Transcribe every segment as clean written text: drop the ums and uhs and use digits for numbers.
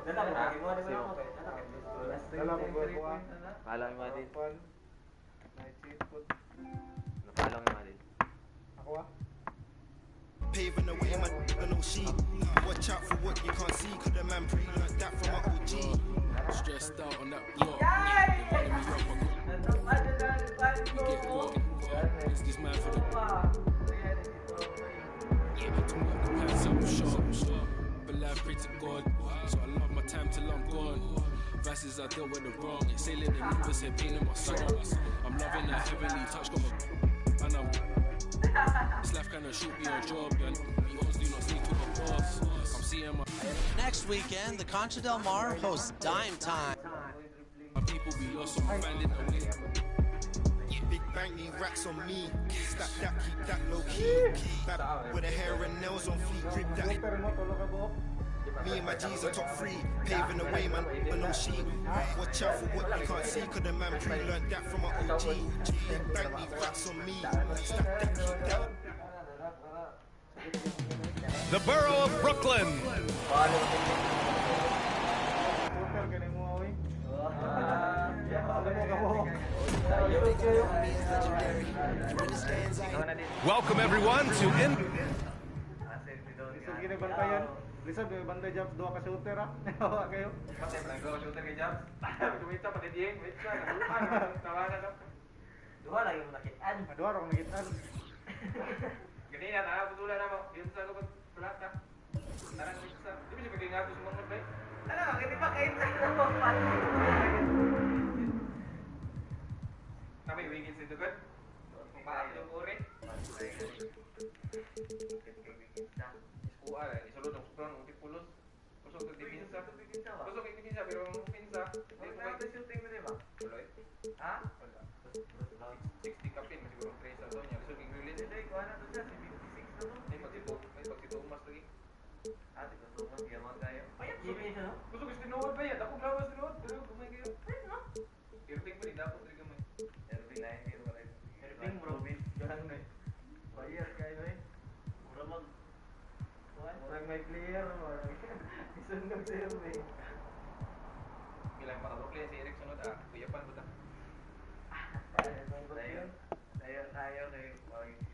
Dala mo gagawa. Palang yung mga din. Night food. Napalang yung mga din. Ako ah. Paving the way, man, no sheep. Watch out for what you can't see, cause the man pre-learned that from my OG. Stressed out on that block. They running me up, we get caught. It's this man for the yeah, to me, I'm the something sharp. But life pray to God, so I love my time till I'm gone. Verses I dealt with the wrong, sailing the rivers, said pain in my songs. I'm loving that heavenly touch, got my and I'm this life kinda shoot me a job, and you always do not sneak to a boss. I'm seeing my next weekend, the Concha Del Mar hosts Dime Time. My people be lost, so I'm finding a way. Big bang, need racks on me. Stack that, keep that low key. Back with the hair and nails on fleek, grip that. Me and my G's are top 3, paving the way, man, but no sheep. Watch out for what you can't see, cause the man pre-learned that from my OG. Big bang, need racks on me. Stack that, keep that. The borough of Brooklyn. Welcome everyone to Lisod, bantay jobs, dua ka shooter ah. Hawa kayo. Patay pa lang shooter kay jobs. Kumita pati dieng, wait siya, tawanan lang. Duha lang yung nakitaan. Duha ra kong nakitaan. Ganina na putulan na mo. Dito sa lubot plata. Tarang pizza. Di ba siya pagkingato sa mga bay? Ano, hindi pa kayo sa kami wigil sa dugod. Kung paano yung uri. Iskuha, isulod ng sobrang uti-pulos. Kusok ng dipinsa. Kusok ng dipinsa, pero ang pinsa. Ano ba shooting mo diba? Tuloy. Ha? 60 kapin, siguro 3 sa doon niya. Kusok ng grilin. Hindi, kuha na to siya, 76 na to. May pagsitumas lagi. Ate, pagtumas, gaman tayo. Ayun, kusok is tinuod ba yan? Ako glawas tinuod. Pero kumay kayo. Ayun, no? Irping mo din, dapat rin gamay. Irping na yun, Irping, bro. Ganang na eh. Bayar kayo eh. Mura mag... Murang may clear, isunog sa Irping. Bilang para Brooklyn, si Eric sunod kuyapan mo ta. Tayo kay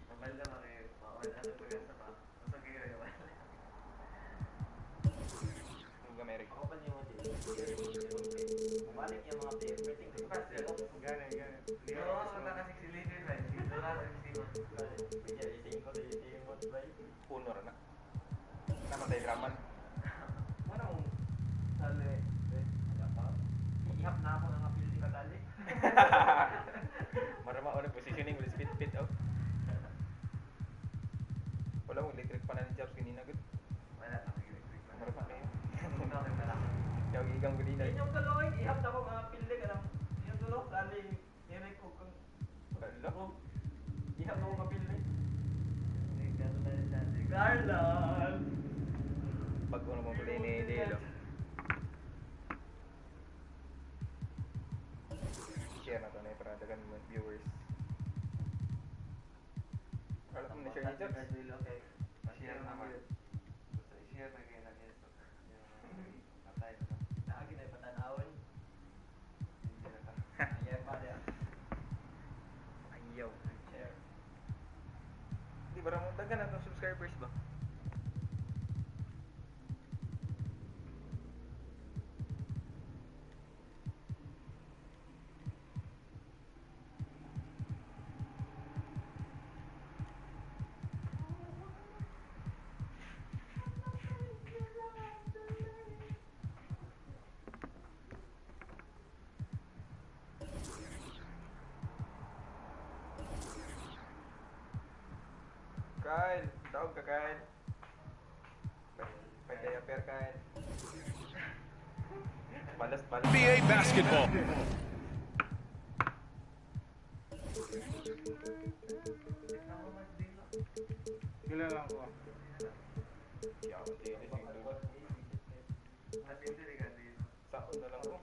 Mamal na mga ano ko yan sa pa. Masa kayo yung wala. Huwag Amerik. Ako pa niyo mo din. Bumalik yung mga player. Gana. Oo, nakasiksilitin ba? Dito na sa Simon. Ising ko din Simon ba? Punor na. Namatay draman. Ano mong sali? Ihap na ako ng apil si Katali. Marama ako ng positioning with spit out. Wala mong electric pa na ng jobs kanina good. Wala na electric pa. Marama na yun. Yung igang kanina. Yung tuloy, ihap na ako mga pilde ka lang. Yung tuloy, lali, nirek ko kung... Wala? Ihap na ako mga pilde. Carlon! Pag ano mong pala ni Delo. Share na to na para dagan mo viewers. Alam mo na share nito? Share naman. Basta i-share na kayo na ito. Patay na. Nakagi na ipatanawin. Ayaw pa rin. Ayaw. Share. Di ba ramon dagan na itong subscribers ba? Kyle, tawag ka Kyle. Pwede pair Kyle. Balas. NBA basketball. Gila lang ko. Sakot na lang ko.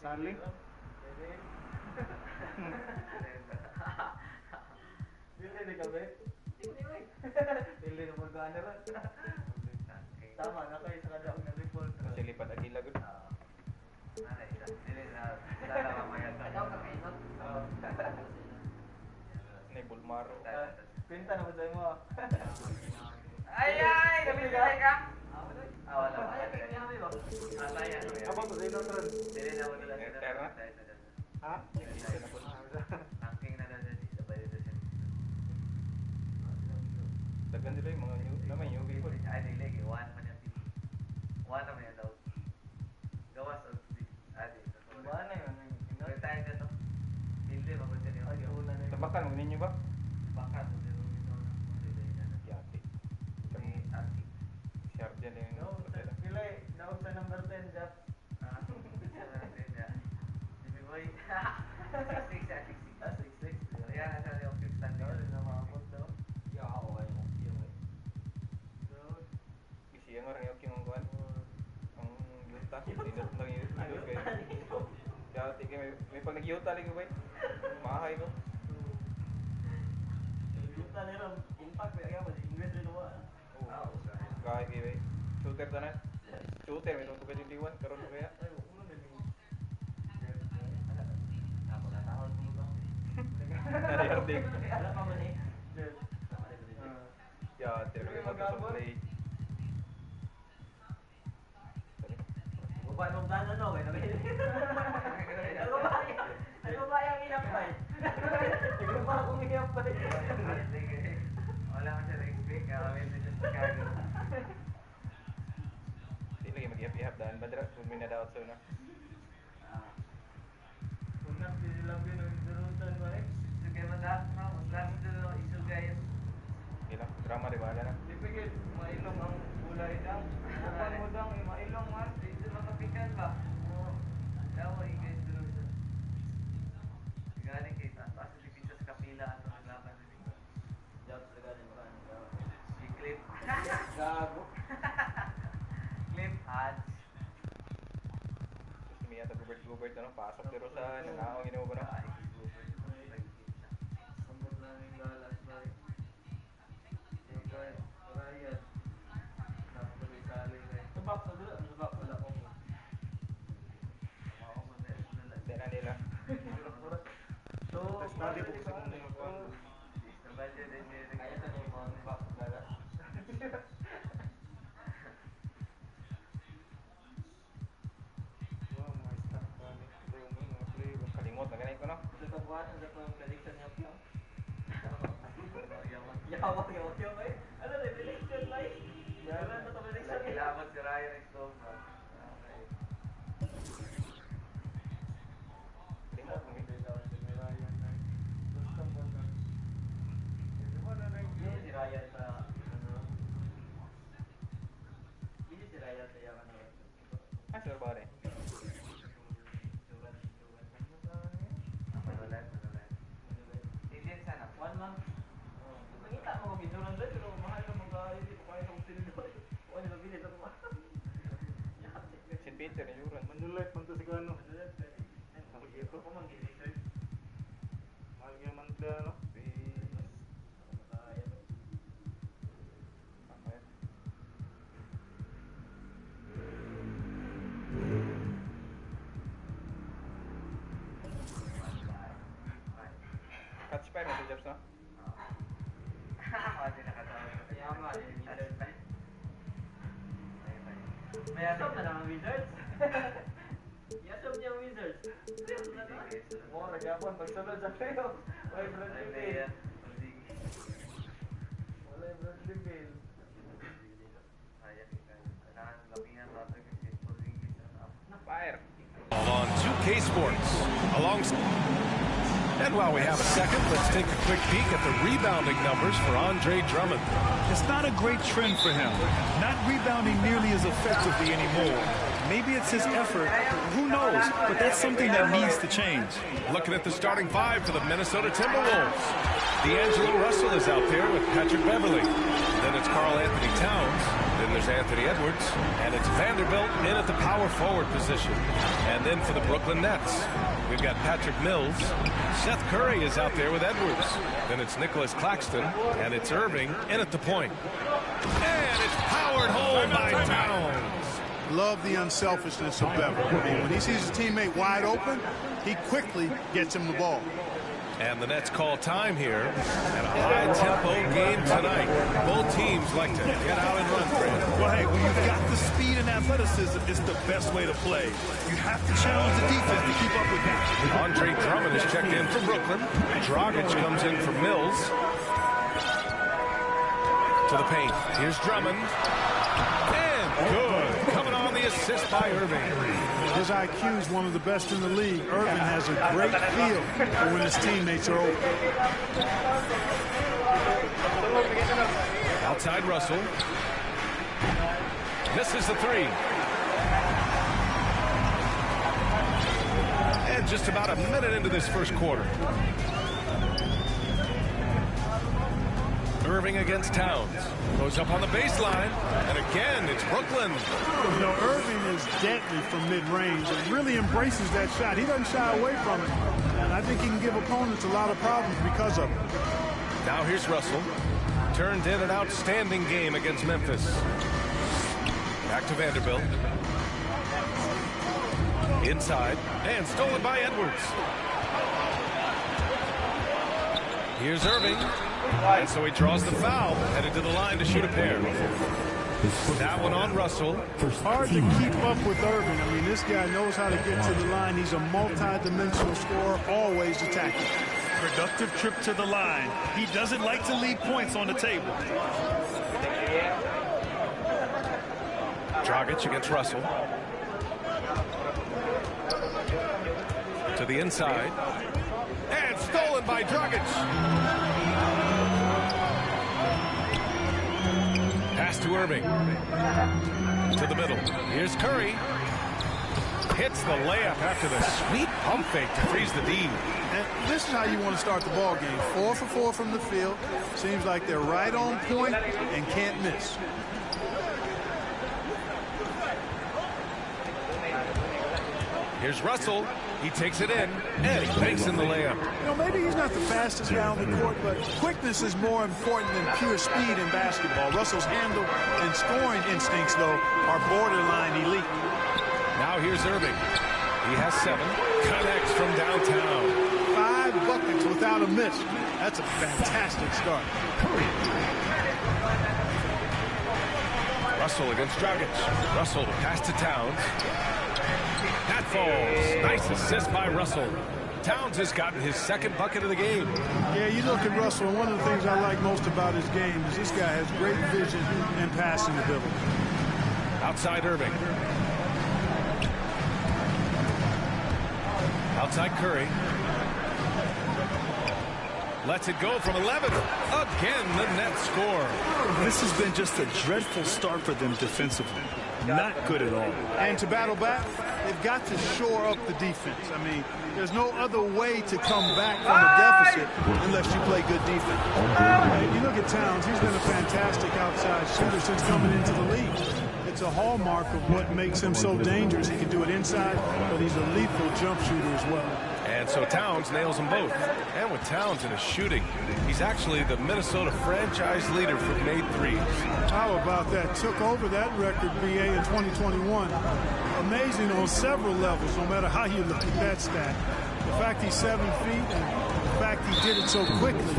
Saling. Dili ni kabe. Dili na mo gana ra. Tama na kayo sa kadaog na report. Kasi lipat agila gud. Nay bulmaro. Pinta na mo sa mo. Ay! Gabi ka? Wala. Abang ko sa ino, Tron. Terra? Ha? Daghan nila yung mga new, naman yung people. Ba na yun? Tabakan mo ninyo ba? Yati. Sharp yan yung hotel. Pilay, daog sa number 10 Jeff. Ah, 66. Bisi yang orang yung kimong kuan. Ang yuta, dinot lang yung kayo. Yati kayo, may pag nag-yuta lagi ba? Mahay ko. Yuta nila, impact kaya ba? English rin mo. Kaya kayo. Shooter ta na. Shooter, may tungkol ka yung diwan. Karoon mo kaya. Nariyarding. Alam pa mo ni? Yati, kaya mag-play. Bukan mong plano no, kaya namin. Ano ba yung inapay? Ano ba akong inapay? Wala ko siya na-expect. Kaya din siya sa Chicago. Hindi lagi mag-ihap-ihap dahil badra. Kung may nadaot sa una. Unang sinilang binurutan mo eh. Sugay mo na. Mas last mo doon isugay. Hindi lang. Drama, di ba? Ala na. Ipigil, mailong ang kulay daw. Bukan mo daw, mailong man. Dito makapikan ba? Dawa ingay doon sa. Galing kay taas sa dipisa sa kapila ato naglaban dito. Job sa galing mo kan. Si Clip. Gago. Clip ads. Tapos may yata gubert-gubert ano. Pasok pero sa nanaong ginawa ba na? Sambot lang yung galas ba? Ryan. Nakuloy sali rin. Subak sa dula, subak wala ko. Hindi na nila. So, Study ko kasi kung mga kuwan. kaya sa yung mga subak sa galas. Wow, mga staff kami. Yung mga play. Kalimot na ganit ko no? Ito ka buwan, ito yung prediction niya po. Yawa eh. Ano na, prediction like? Ano na ito prediction? Kailangan si Ryan Extone ba? Kalimot mo eh. Hindi si Ryan sa, ano? Hindi si Ryan sa yaman na. Ah, sure ba rin? Manulan. Indian sana. 1 month. Nakita mo kung binuran doon, pero mahal na mga hindi ko kaya kung sino doon. O, ano ba bilis ako ba? St. Peter, Yuran. Manulay, punta si Gano. Ito ko mang gilisay. Mahal nga man sila, no? Catch fire na si Jobs no? Kasi nakatawag. Kaya nga, yung Wizards. May Yasop na naman Wizards. Yasop niya Wizards. Oo, nagapon. Pagsunod sa playoff. Wala yung Bradley Beal. Wala yung Bradley Beal. Fire! On 2K Sports. And while we have a second, let's take a quick peek at the rebounding numbers for Andre Drummond. It's not a great trend for him. Not rebounding nearly as effectively anymore. Maybe it's his effort. Who knows? But that's something that needs to change. Looking at the starting five for the Minnesota Timberwolves. D'Angelo Russell is out there with Patrick Beverly. Then it's Karl Anthony Towns. Then Then there's Anthony Edwards, and it's Vanderbilt in at the power forward position. And then for the Brooklyn Nets, we've got Patrick Mills. Seth Curry is out there with Edwards. Then it's Nicholas Claxton, and it's Irving in at the point. And it's powered home by Towns. Love the unselfishness of Beverly. I mean, when he sees his teammate wide open, he quickly gets him the ball. And the Nets call time here, and a high-tempo game tonight. Both teams like to get out and run, Fred. Well, hey, when you've got the speed and athleticism, it's the best way to play. You have to challenge the defense to keep up with that. Andre Drummond is checked in for Brooklyn. Dragic comes in for Mills. To the paint. Here's Drummond. And good. Coming on the assist by Irving. His IQ is one of the best in the league. Irving has a great feel for when his teammates are open. Outside Russell. Misses the three. And just about a minute into this first quarter. Irving against Towns. Goes up on the baseline. And again, it's Brooklyn. You know, Irving is deadly from mid-range and really embraces that shot. He doesn't shy away from it. And I think he can give opponents a lot of problems because of it. Now here's Russell. Turned in an outstanding game against Memphis. Back to Vanderbilt. Inside. And stolen by Edwards. Here's Irving. And so he draws the foul, headed to the line to shoot a pair. That one on Russell. Hard to keep up with Irving. I mean, this guy knows how to get to the line. He's a multi-dimensional scorer, always attacking. Productive trip to the line. He doesn't like to leave points on the table. Dragic against Russell. To the inside. And stolen by Dragic. Pass to Irving. To the middle. Here's Curry. Hits the layup after the sweet pump fake to freeze the D. And this is how you want to start the ball game. 4 for 4 from the field. Seems like they're right on point and can't miss. Here's Russell. He takes it in, and he banks in the layup. You know, maybe he's not the fastest guy on the court, but quickness is more important than pure speed in basketball. Russell's handle and scoring instincts, though, are borderline elite. Now here's Irving. He has 7. Connects from downtown. 5 buckets without a miss. That's a fantastic start. Russell against Dragic. Russell pass to Towns. That falls. Nice assist by Russell. Towns has gotten his 2nd bucket of the game. Yeah, you look at Russell, and one of the things I like most about his game is this guy has great vision and passing ability. Outside Irving. Outside Curry. Lets it go from 11. Again, the Nets score. This has been just a dreadful start for them defensively. Not good at all. And to battle back, they've got to shore up the defense. I mean, there's no other way to come back from a deficit unless you play good defense. And you look at Towns, he's been a fantastic outside shooter since coming into the league. It's a hallmark of what makes him so dangerous. He can do it inside, but he's a lethal jump shooter as well. And so Towns nails them both. And with Towns in his shooting, he's actually the Minnesota franchise leader for made threes. How about that? Took over that record, BA, in 2021. Amazing on several levels, no matter how you look at that stat. The fact he's 7 feet and the fact he did it so quickly,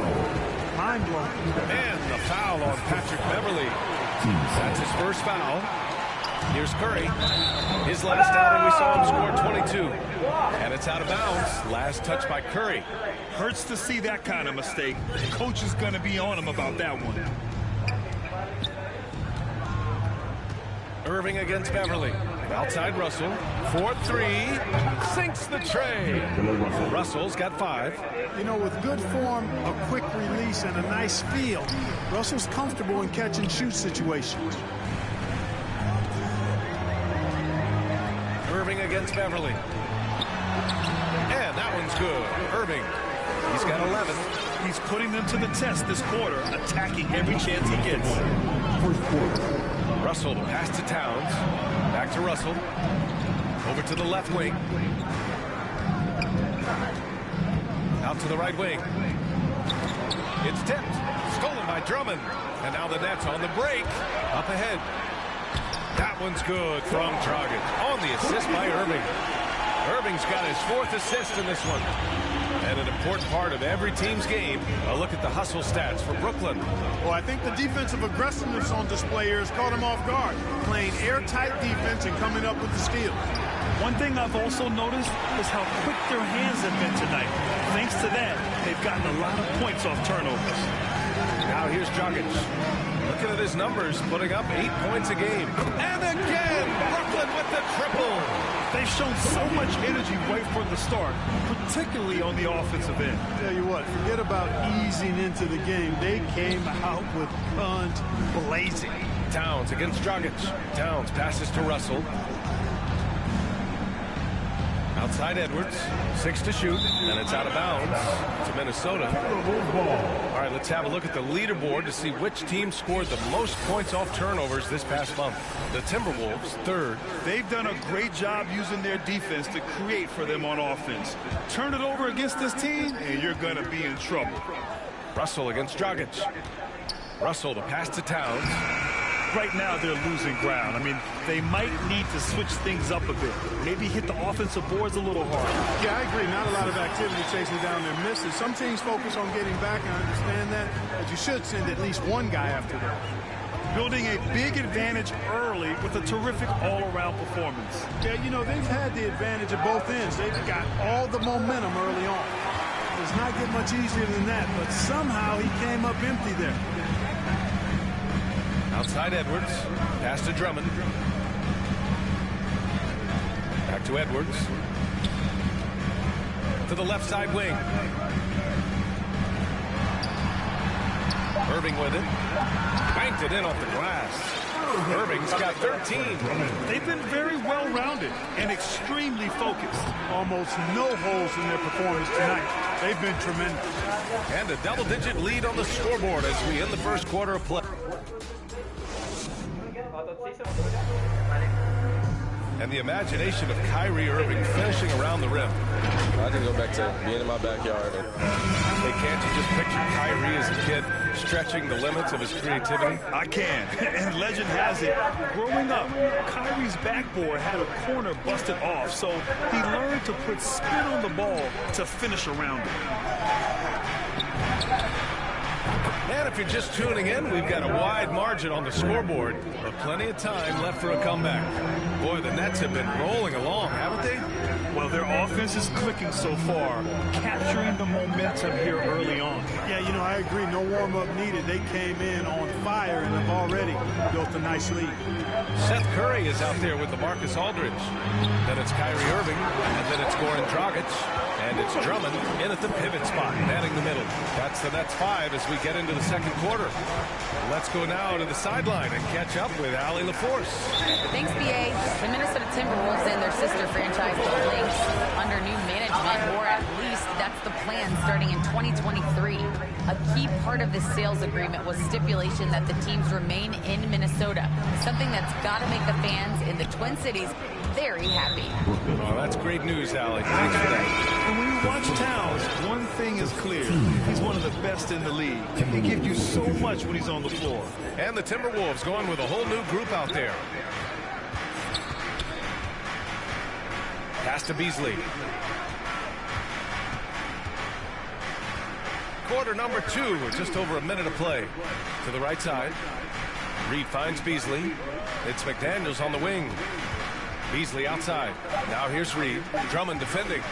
mind-blowing. And the foul on Patrick Beverly. That's his first foul. Here's Curry. His last outing, we saw him score 22. And it's out of bounds. Last touch by Curry. Hurts to see that kind of mistake. The coach is going to be on him about that one. Irving against Beverly. Outside Russell. 4-3. Sinks the tray. Russell's got 5. You know, with good form, a quick release, and a nice feel, Russell's comfortable in catch and shoot situations. Irving against Beverly. And that one's good. Irving. He's got 11. He's putting them to the test this quarter, attacking every chance he gets. Russell, the pass to Towns. Back to Russell. Over to the left wing. Out to the right wing. It's tipped. Stolen by Drummond. And now the Nets on the break. Up ahead. That one's good from Dragic. On the assist by Irving. Irving's got his 4th assist in this one. And an important part of every team's game, a look at the hustle stats for Brooklyn. Well, I think the defensive aggressiveness on display here has caught him off guard. Playing airtight defense and coming up with the steal. One thing I've also noticed is how quick their hands have been tonight. Thanks to that, they've gotten a lot of points off turnovers. Now here's Dragic. Looking at his numbers, putting up 8 points a game. And again, Brooklyn with the triple. They've shown so much energy right from the start, particularly on the offensive end. Tell you what, forget about easing into the game. They came out with guns blazing. Towns against Dragic. Towns passes to Russell. Outside Edwards, 6 to shoot, and it's out of bounds to Minnesota. All right, let's have a look at the leaderboard to see which team scored the most points off turnovers this past month. The Timberwolves, 3rd. They've done a great job using their defense to create for them on offense. Turn it over against this team, and you're going to be in trouble. Russell against Dragic. Russell, the pass to Towns. Right now, they're losing ground. I mean, they might need to switch things up a bit. Maybe hit the offensive boards a little hard. Yeah, I agree. Not a lot of activity chasing down their misses. Some teams focus on getting back, and I understand that, but you should send at least one guy after that. Building a big advantage early with a terrific all-around performance. Yeah, you know, they've had the advantage at both ends. They've got all the momentum early on. It does not get much easier than that, but somehow he came up empty there. Outside Edwards. Pass to Drummond. Back to Edwards. To the left side wing. Irving with it. Banked it in off the glass. Irving's got 13. They've been very well-rounded and extremely focused. Almost no holes in their performance tonight. They've been tremendous. And a double-digit lead on the scoreboard as we end the first quarter of play. And the imagination of Kyrie Irving finishing around the rim. I can go back to being in my backyard. Hey, can't you just picture Kyrie as a kid stretching the limits of his creativity? I can. And legend has it, growing up, Kyrie's backboard had a corner busted off, so he learned to put spin on the ball to finish around it. And if you're just tuning in, we've got a wide margin on the scoreboard, but plenty of time left for a comeback. Boy, the Nets have been rolling along, haven't they? Well, their offense is clicking so far, capturing the momentum here early on. Yeah, you know, I agree. No warm-up needed. They came in on fire and have already built a nice lead. Seth Curry is out there with the Marcus Aldridge. Then it's Kyrie Irving, and then it's Goran Dragic, and it's Drummond in at the pivot spot, manning the middle. That's the Nets 5 as we get into the second quarter. Let's go now to the sideline and catch up with Allie LaForce. Thanks, BA. The Minnesota Timberwolves and their sister franchise, the Lynx, under new management, or at least that's the plan starting in 2023. A key part of this sales agreement was stipulation that the teams remain in Minnesota, something that's got to make the fans in the Twin Cities very happy. Well, that's great news, Allie. Thanks for that. And when you watch Towns, one thing is clear. He's one of the best in the league. He gives you so much when he's on the floor. And the Timberwolves going with a whole new group out there. Pass to Beasley. Quarter number 2 with just over a minute of play. To the right side. Reed finds Beasley. It's McDaniels on the wing. Beasley outside. Now here's Reed. Drummond defending.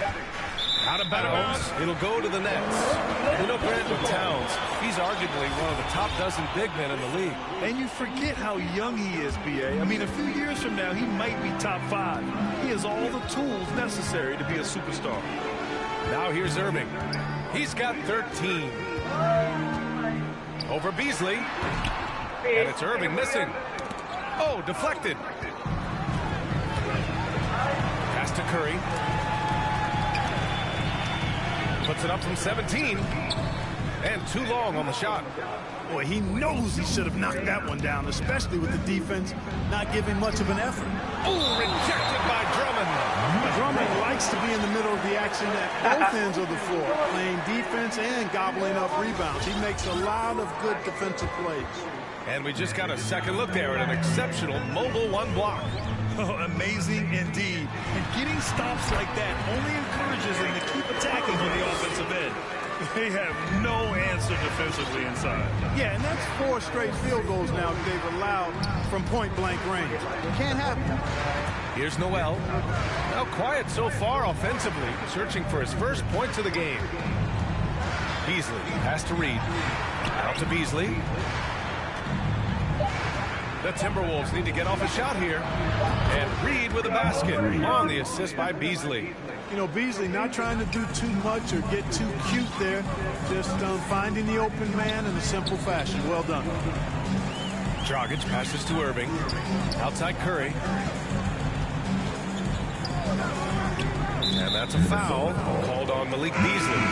Out of bounds. It'll go to the Nets. You know, Brent, with Towns, he's arguably one of the top dozen big men in the league. And you forget how young he is, B.A. I mean, a few years from now, he might be top 5. He has all the tools necessary to be a superstar. Now here's Irving. He's got 13. Over Beasley. And it's Irving missing. Oh, deflected. Pass to Curry. Puts it up from 17. And too long on the shot. Boy, he knows he should have knocked that one down, especially with the defense not giving much of an effort. Oh, rejected by Drummond. Drummond likes to be in the middle of the action at both ends of the floor, playing defense and gobbling up rebounds. He makes a lot of good defensive plays. And we just got a second look there at an exceptional mobile one block. Oh, amazing indeed. And getting stops like that only encourages them to keep attacking on the offensive end. They have no answer defensively inside. Yeah, and that's 4 straight field goals now that they've allowed from point-blank range. Can't happen. Here's Noel. Now quiet so far offensively, searching for his first points of the game. Beasley has to Reed. Out to Beasley. The Timberwolves need to get off a shot here. And Reed with a basket on the assist by Beasley. You know, Beasley not trying to do too much or get too cute there. Just finding the open man in a simple fashion. Well done. Dragic passes to Irving. Outside Curry. And that's a foul called on Malik Beasley.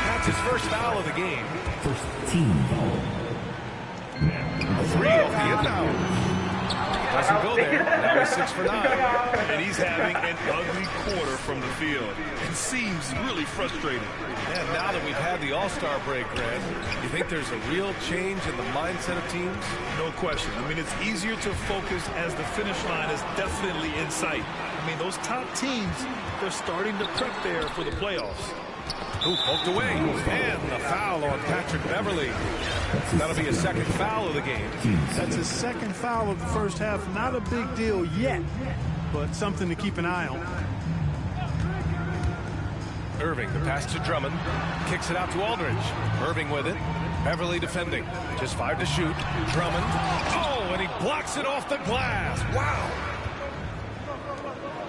That's his first foul of the game. First team foul. A 3 off the inbound. Doesn't go there. Now he's 6 for 9. And he's having an ugly quarter from the field. And seems really frustrated. And now that we've had the All-Star break, Grant, you think there's a real change in the mindset of teams? No question. I mean, it's easier to focus as the finish line is definitely in sight. I mean, those top teams, they're starting to prep there for the playoffs. Who poked away? And the foul on Patrick Beverly. That'll be his second foul of the game. That's his second foul of the first half. Not a big deal yet, but something to keep an eye on. Irving, the pass to Drummond. Kicks it out to Aldridge. Irving with it. Beverly defending. Just 5 to shoot. Drummond. Oh, and he blocks it off the glass. Wow.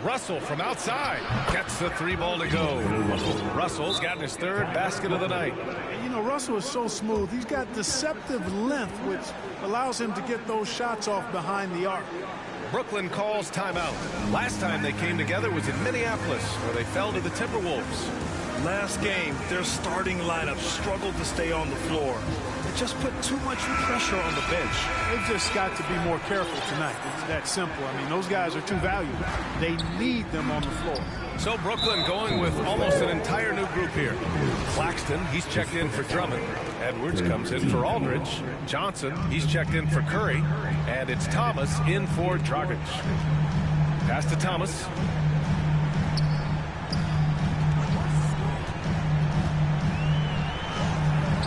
Russell from outside gets the 3 ball to go. Russell's gotten his 3rd basket of the night. You know, Russell is so smooth. He's got deceptive length, which allows him to get those shots off behind the arc. Brooklyn calls timeout. Last time they came together was in Minneapolis, where they fell to the Timberwolves. Last game, their starting lineup struggled to stay on the floor. They just put too much pressure on the bench. They've just got to be more careful tonight. It's that simple. I mean, those guys are too valuable. They need them on the floor. So Brooklyn going with almost an entire new group here. Claxton, he's checked in for Drummond. Edwards comes in for Aldridge. Johnson, he's checked in for Curry. And it's Thomas in for Dragic. Pass to Thomas.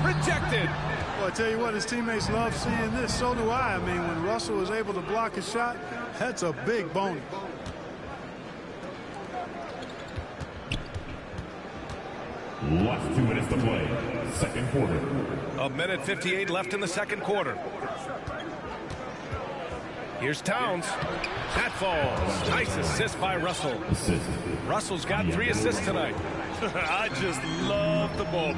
Rejected. Well, I tell you what, his teammates love seeing this. So do I. I mean, when Russell was able to block a shot, that's a big bonus. Last 2 minutes to play. Second quarter. 1:58 left in the second quarter. Here's Towns. That falls. Nice assist by Russell. Russell's got 3 assists tonight. I just love the ball.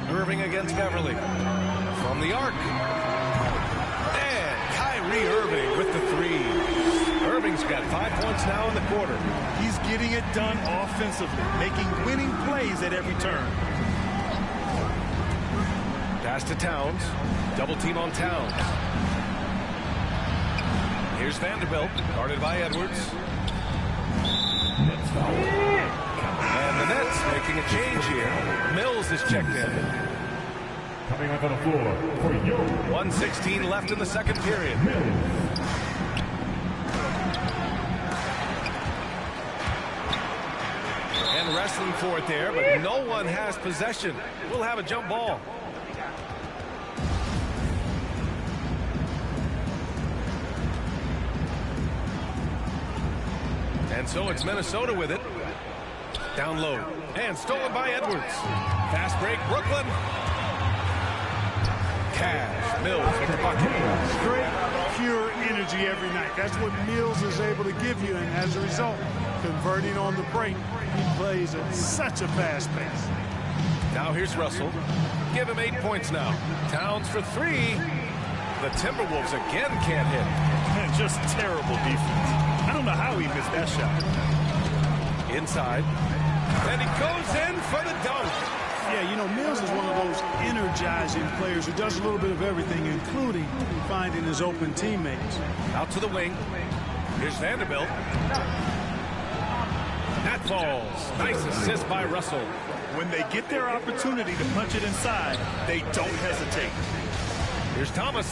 Irving against Beverly. From the arc. And Kyrie Irving with the 3. Irving's got 5 points now in the quarter. He's getting it done offensively, making winning plays at every turn. Pass to Towns. Double team on Towns. Here's Vanderbilt, guarded by Edwards. And the Nets making a change here. Mills is checked in. Coming up on the floor for you. 1:16 left in the second period. And wrestling for it there, but no one has possession. We'll have a jump ball. And so it's Minnesota with it. Down low. And stolen by Edwards. Fast break, Brooklyn. Cash. Mills with the bucket. Straight, pure energy every night. That's what Mills is able to give you. And as a result, converting on the break, he plays at such a fast pace. Now here's Russell. Give him 8 points now. Towns for 3. The Timberwolves again can't hit. Man, just terrible defense. I don't know how he missed that shot. Inside. And he goes in for the dunk. Yeah, you know, Mills is one of those energizing players who does a little bit of everything, including finding his open teammates. Out to the wing. Here's Vanderbilt. That falls. Nice assist by Russell. When they get their opportunity to punch it inside, they don't hesitate. Here's Thomas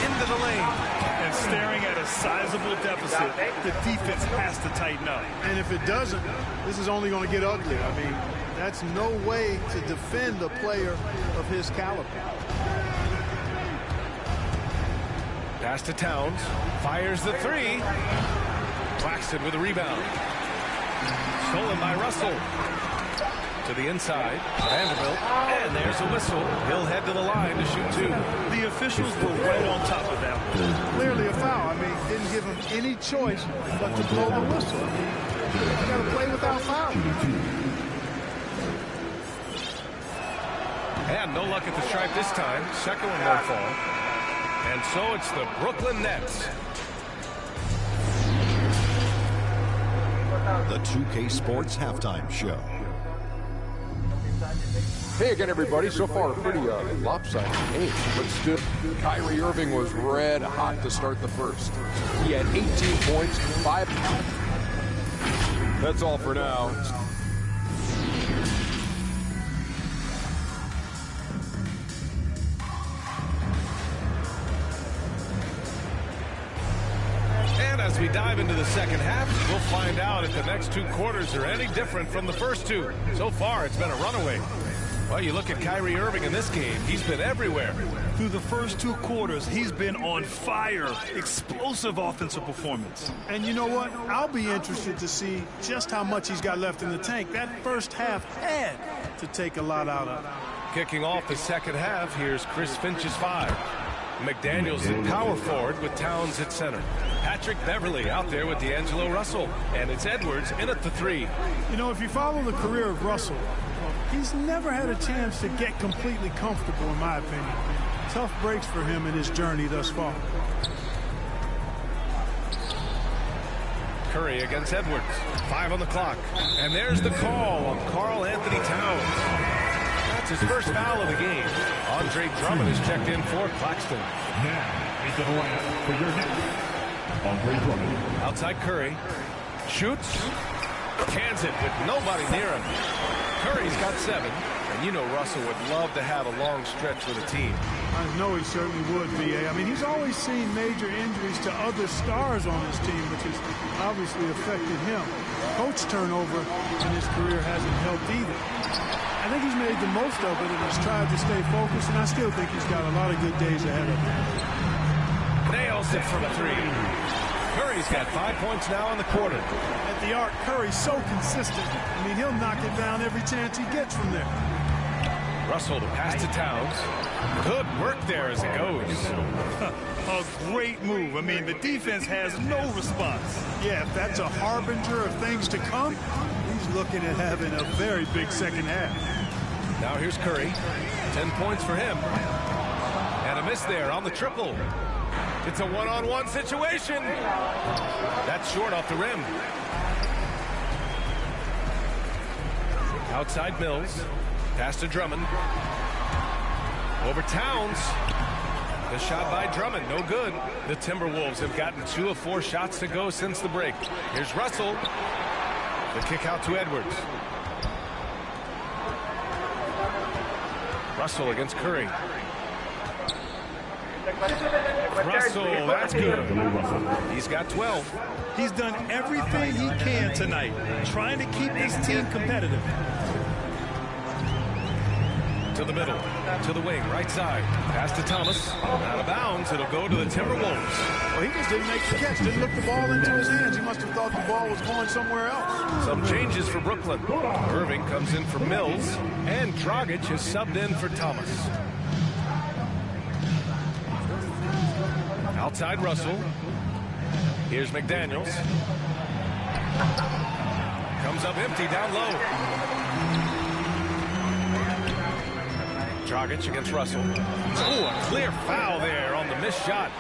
into the lane. And staring at a sizable deficit, the defense has to tighten up. And if it doesn't, this is only going to get ugly. I mean, that's no way to defend a player of his caliber. Pass to Towns. Fires the three. Claxton with a rebound. Stolen by Russell. To the inside. Vanderbilt. And there's a whistle. He'll head to the line to shoot two. The officials were right on top of that. Clearly a foul. I mean, didn't give him any choice but to blow the whistle. You got to play without foul. And no luck at the stripe this time. Second one won't fall. And so it's the Brooklyn Nets. The 2K Sports Halftime Show. Hey again, everybody. So far, a pretty lopsided game, but still, Kyrie Irving was red hot to start the first. He had 18 points, 5. That's all for now. And as we dive into the second half, we'll find out if the next two quarters are any different from the first two. So far, it's been a runaway. Well, you look at Kyrie Irving in this game, he's been everywhere. Through the first two quarters, he's been on fire. Explosive offensive performance. And you know what? I'll be interested to see just how much he's got left in the tank. That first half had to take a lot out of it. Kicking off the second half, here's Chris Finch's five. McDaniels at power forward with Towns at center. Patrick Beverly out there with D'Angelo Russell. And it's Edwards in at the three. You know, if you follow the career of Russell, he's never had a chance to get completely comfortable, in my opinion. Tough breaks for him in his journey thus far. Curry against Edwards. 5 on the clock. And there's the call on Karl Anthony Towns. That's his first foul of the game. Andre Drummond is checked in for Claxton. Now, into the lineup for your next. Andre Drummond. Outside Curry. Shoots. Cans it with nobody near him. Curry's got 7. And you know Russell would love to have a long stretch with a team. I know he certainly would, B.A. I mean, he's always seen major injuries to other stars on his team, which has obviously affected him. Coach turnover in his career hasn't helped either. I think he's made the most of it and has tried to stay focused, and I still think he's got a lot of good days ahead of him. Nails it from 3. Curry's got 5 points now in the quarter. At the arc, Curry's so consistent. I mean, he'll knock it down every chance he gets from there. Russell to pass to Towns. Good work there as it goes. A great move. I mean, the defense has no response. Yeah, if that's a harbinger of things to come, he's looking at having a very big second half. Now here's Curry. 10 points for him. And a miss there on the triple. It's a one-on-one situation. That's short off the rim. Outside Mills. Pass to Drummond. Over Towns. The shot by Drummond, no good. The Timberwolves have gotten 2 of 4 shots to go since the break. Here's Russell. The kick out to Edwards. Russell against Curry. Russell, that's good. He's got 12. He's done everything he can tonight, trying to keep his team competitive. To the middle, to the wing, right side. Pass to Thomas. Out of bounds, it'll go to the Timberwolves. Well, he just didn't make the catch, didn't look the ball into his hands. He must have thought the ball was going somewhere else. Some changes for Brooklyn. Irving comes in for Mills, and Dragic is subbed in for Thomas. Outside Russell. Here's McDaniels. Comes up empty down low. Dragic against Russell. Oh, a clear foul there on the missed shot.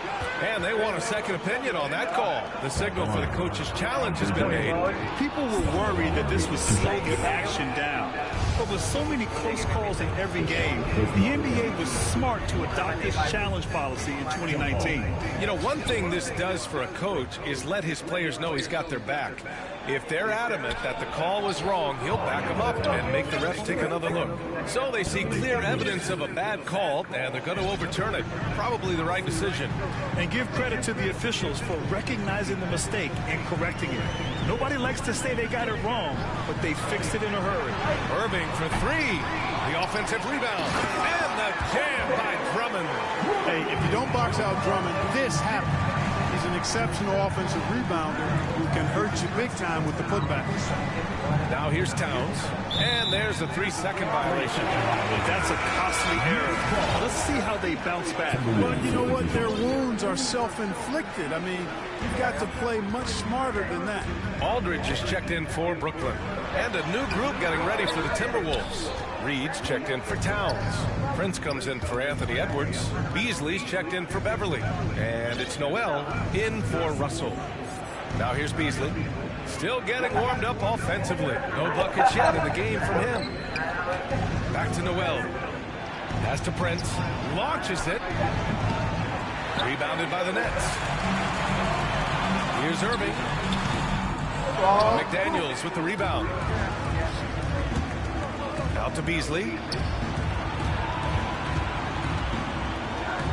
And they want a second opinion on that call. The signal for the coach's challenge has been made. People were worried that this would slow the action down. But with so many close calls in every game, the NBA was smart to adopt this challenge policy in 2019. You know, one thing this does for a coach is let his players know he's got their back. If they're adamant that the call was wrong, he'll back them up and make the refs take another look. So they see clear evidence of a bad call, and they're going to overturn it. Probably the right decision. And give credit to the officials for recognizing the mistake and correcting it. Nobody likes to say they got it wrong, but they fixed it in a hurry. Irving for three. The offensive rebound. And the jam by Drummond. Hey, if you don't box out Drummond, this happens. He's an exceptional offensive rebounder who can hurt you big time with the putbacks. Now here's Towns. And there's a 3-second violation. That's a costly error. Let's see how they bounce back. But you know what? Their wounds are self-inflicted. I mean, you've got to play much smarter than that. Aldridge is checked in for Brooklyn. And a new group getting ready for the Timberwolves. Reed's checked in for Towns. Prince comes in for Anthony Edwards. Beasley's checked in for Beverly. And it's Noel in for Russell. Now here's Beasley. Still getting warmed up offensively. No buckets yet in the game from him. Back to Noel. Pass to Prince. Launches it. Rebounded by the Nets. Here's Irving. McDaniels with the rebound. Out to Beasley.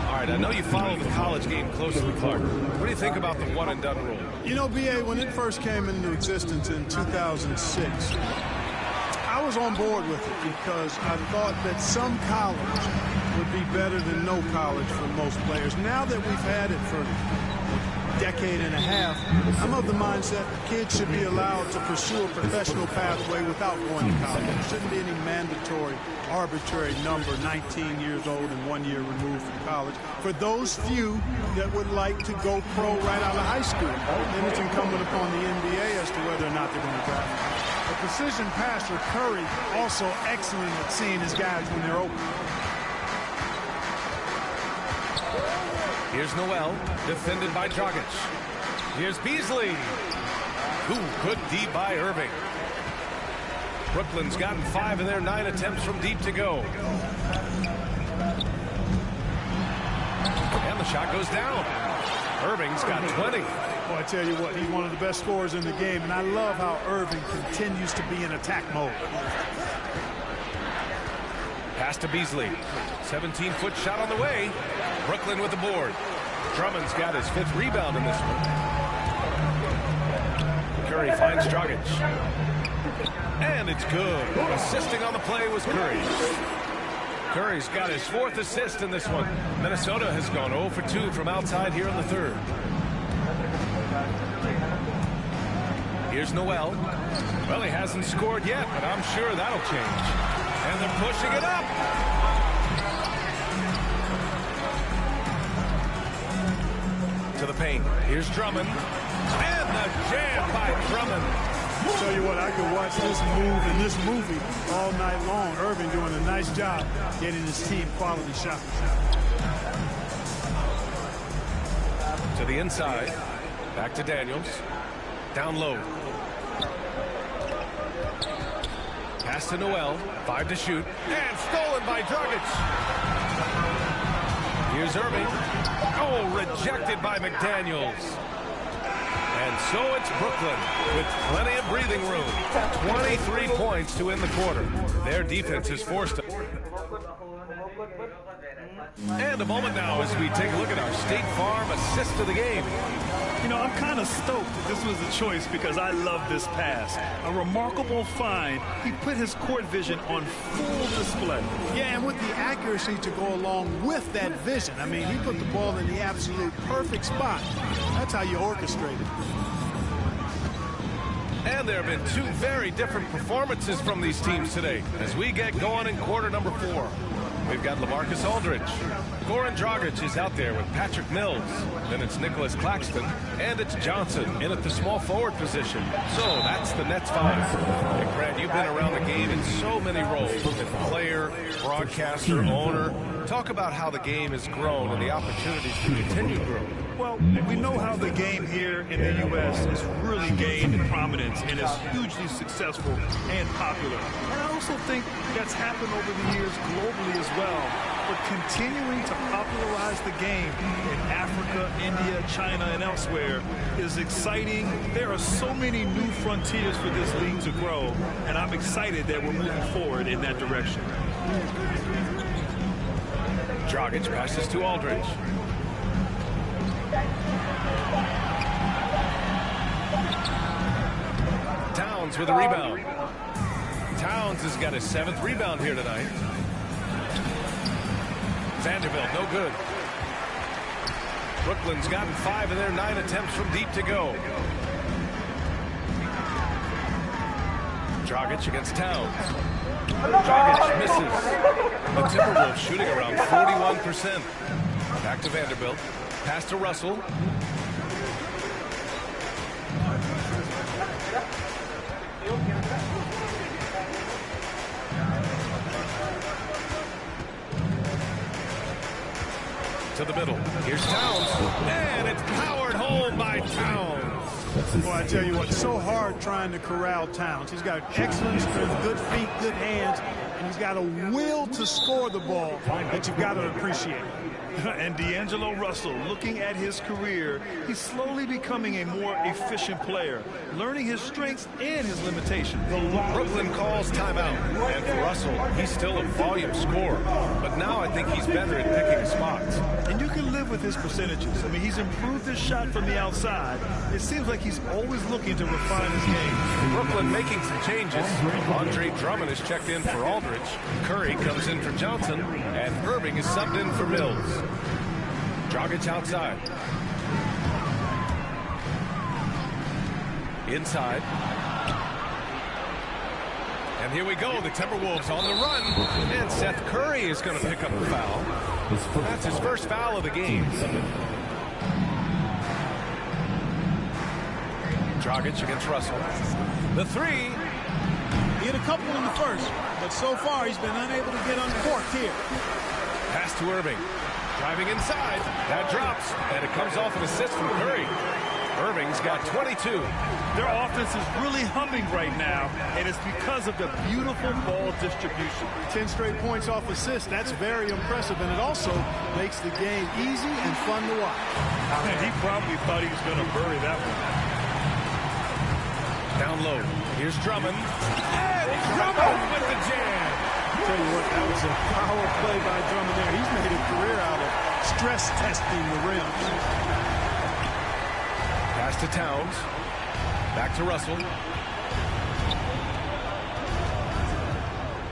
All right, I know you follow the college game closely, Clark. What do you think about the one-and-done rule? You know, B.A., when it first came into existence in 2006, I was on board with it because I thought that some college would be better than no college for most players. Now that we've had it for a decade and a half, I'm of the mindset kids should be allowed to pursue a professional pathway without going to college. There shouldn't be any mandatory, arbitrary number, 19 years old and 1 year removed from college. For those few that would like to go pro right out of high school, then it's incumbent upon the NBA as to whether or not they're going to draft. A precision passer, Curry, also excellent at seeing his guys when they're open. Here's Noel, defended by Dragic. Here's Beasley. Ooh, good D by Irving. Brooklyn's gotten 5 of their 9 attempts from deep to go. And the shot goes down. Irving's got 20. Well, I tell you what, he's one of the best scorers in the game, and I love how Irving continues to be in attack mode. Pass to Beasley. 17-foot shot on the way. Brooklyn with the board. Drummond's got his 5th rebound in this one. Curry finds Dragic. And it's good. Assisting on the play was Curry. Curry's got his 4th assist in this one. Minnesota has gone 0 for 2 from outside here in the 3rd. Here's Noel. Well, he hasn't scored yet, but I'm sure that'll change. And they're pushing it up. To the paint. Here's Drummond. And the jam by Drummond. I'll tell you what, I could watch this move in this movie all night long. Irving doing a nice job getting his team quality shots. To the inside. Back to Daniels. Down low. Pass to Noel. 5 to shoot. And stolen by Dragic. Here's Irving. Oh, rejected by McDaniels. And so it's Brooklyn with plenty of breathing room. 23 points to end the quarter. Their defense is forced to. And a moment now as we take a look at our State Farm assist of the game. You know, I'm kind of stoked that this was the choice because I love this pass. A remarkable find. He put his court vision on full display. Yeah, and with the accuracy to go along with that vision. I mean, he put the ball in the absolute perfect spot. That's how you orchestrate it. And there have been 2 very different performances from these teams today as we get going in quarter number 4. We've got LaMarcus Aldridge. Goran Dragic is out there with Patrick Mills. Then it's Nicholas Claxton. And it's Johnson in at the small forward position. So that's the Nets 5. And Brad, you've been around the game in so many roles. Player, broadcaster, owner. Talk about how the game has grown and the opportunities to continue growing. Well, we know how the game here in the U.S. has really gained prominence and is hugely successful and popular. And I also think that's happened over the years globally as well. But continuing to popularize the game in Africa, India, China, and elsewhere is exciting. There are so many new frontiers for this league to grow, and I'm excited that we're moving forward in that direction. Dragic passes to Aldridge. Towns with a rebound. Towns has got his 7th rebound here tonight. Vanderbilt, no good. Brooklyn's gotten 5 of their 9 attempts from deep to go. Dragic against Towns. Dragic misses. The Timberwolves shooting around 41%. Back to Vanderbilt. Pass to Russell. To the middle. Here's Towns. And it's powered home by Towns. Well, I tell you what, so hard trying to corral Towns. He's got excellent strength, good feet, good hands, and he's got a will to score the ball that you've got to appreciate. And D'Angelo Russell, looking at his career, he's slowly becoming a more efficient player, learning his strengths and his limitations. Brooklyn calls timeout, and for Russell, he's still a volume scorer, but now I think he's better at picking his spots. And you can live with his percentages. I mean, he's improved his shot from the outside. It seems like he's always looking to refine his game. Brooklyn making some changes. Andre Drummond is checked in for Aldridge. Curry comes in for Johnson, and Irving is subbed in for Mills. Dragic outside. Inside. And here we go. The Timberwolves on the run. And Seth Curry is going to pick up the foul. That's his first foul of the game. Dragic against Russell. The 3. He hit a couple in the first, but so far he's been unable to get uncorked here. Pass to Irving. Driving inside. That drops, and it comes off an assist from Curry. Irving's got 22. Their offense is really humming right now, and it's because of the beautiful ball distribution. 10 straight points off assists. That's very impressive, and it also makes the game easy and fun to watch. And he probably thought he was going to bury that one. Down low. Here's Drummond. And Drummond with the jam. I'll tell you what, that was a power play by Drummond there. He's made a career out of stress testing the rim. Pass to Towns. Back to Russell.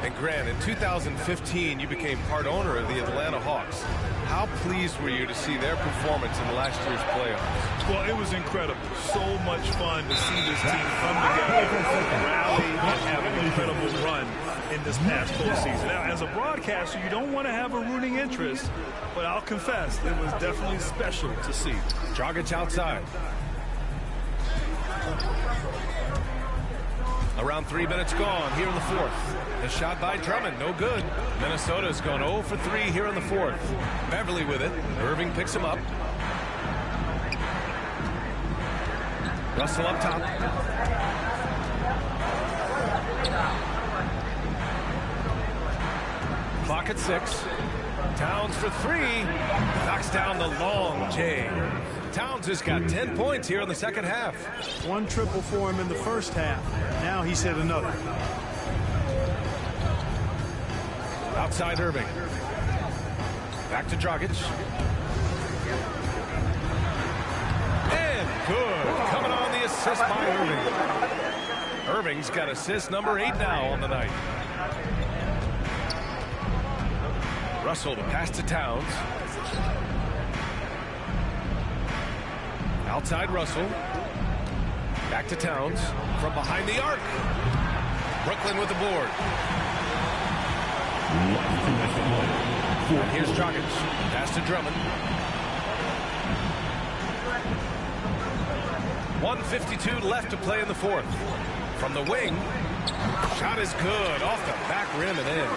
And Grant, in 2015, you became part owner of the Atlanta Hawks. How pleased were you to see their performance in last year's playoffs? Well, it was incredible. So much fun to see this team come together, rally, and have an incredible run in this past postseason. Now, as a broadcaster, you don't want to have a rooting interest, but I'll confess, it was definitely special to see. Dragic outside. Around 3 minutes gone here in the fourth. The shot by Drummond, no good. Minnesota's gone 0 for 3 here in the fourth. Beverly with it. Irving picks him up. Russell up top. Clock at 6. Towns for 3. Knocks down the long J. Towns has got 10 points here in the second half. 1 triple for him in the first half. Now he's hit another. Outside Irving. Back to Dragic. And good. Coming on the assist by Irving. Irving's got assist number 8 now on the night. Russell to pass to Towns. Outside Russell. Back to Towns. From behind the arc. Brooklyn with the board. And here's Dragic. Pass to Drummond. 1:52 left to play in the fourth. From the wing, Shot is good, off the back rim and in.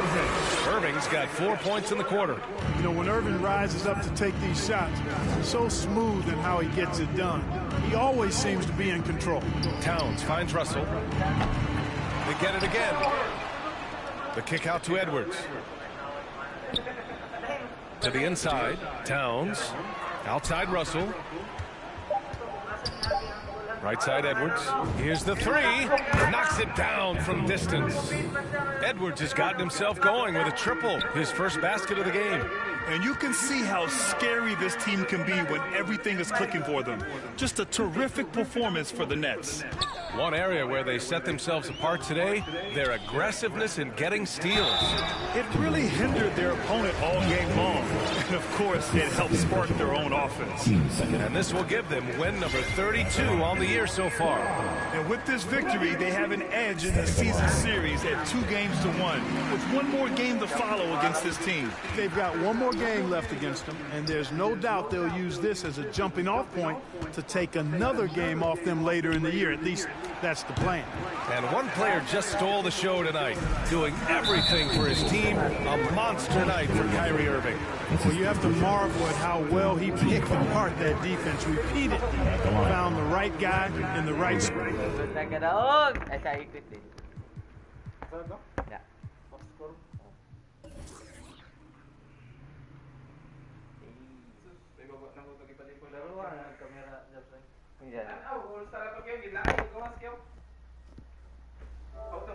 Irving's got 4 points in the quarter. You know, when Irving rises up to take these shots, so smooth in how he gets it done. He always seems to be in control. Towns finds Russell. They get it again. The kick out to Edwards. To the inside, Towns. Outside Russell. Right side Edwards. Here's the three. Knocks it down from distance. Edwards has gotten himself going with a triple. His first basket of the game. And you can see how scary this team can be when everything is clicking for them. Just a terrific performance for the Nets. One area where they set themselves apart today, their aggressiveness in getting steals. It really hindered their opponent all game long. And of course, it helped spark their own offense. And this will give them win number 32 on the year so far. And with this victory, they have an edge in the season series at 2-1, with one more game to follow against this team. They've got one more game left against them, and there's no doubt they'll use this as a jumping off point to take another game off them later in the year. At least that's the plan. And one player just stole the show tonight, doing everything for his team. A monster night for Kyrie Irving. Well, you have to marvel at how well he picked apart that defense repeatedly. Found the right guy in the right spot. Kamera,